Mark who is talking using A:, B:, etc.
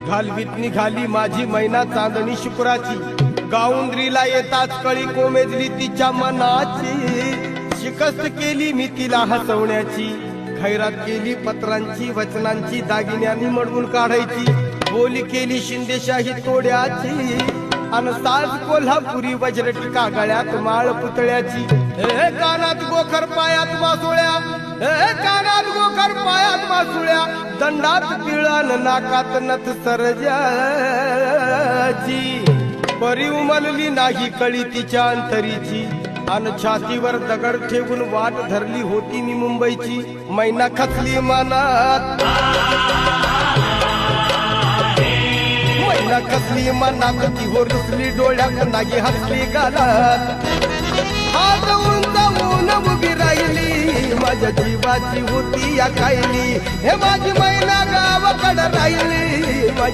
A: घालवीत निघाली माझी मैना चांदणी शुक्राची, गाऊंद्रीला येताच कळी कोमेजली तिच्या मनाची, शिकस्त केली मी तिला हसवण्याची, खैरात केली पत्रांची वचनांची, दागिन्यांनी मडवून काढायची, बोली केली शिंदेशाही तोड्याची, अन साज कोल्हापुरी वज्रटिका गळ्यात माळ पुतळ्याची, हे कानात गोखर पायात मासोळ्या, हे कानात गोखर पायात मासोळ्या, दंडात पिळण नाकात नथ सरजाची, परी उमलली नाही कळी तिच्या अंतरीची, अन छातीवर दगड ठेवून वाट धरली होती मी मुंबईची, मैना खचली मनात, मैना खचली मनात, ती हो रुसली डोळ्यात नाही हसली गालात, आज उंचावून उभी राहिली माझ्या जीवाची होती या कायली, हे माझी मैना गावाकडे राहिली.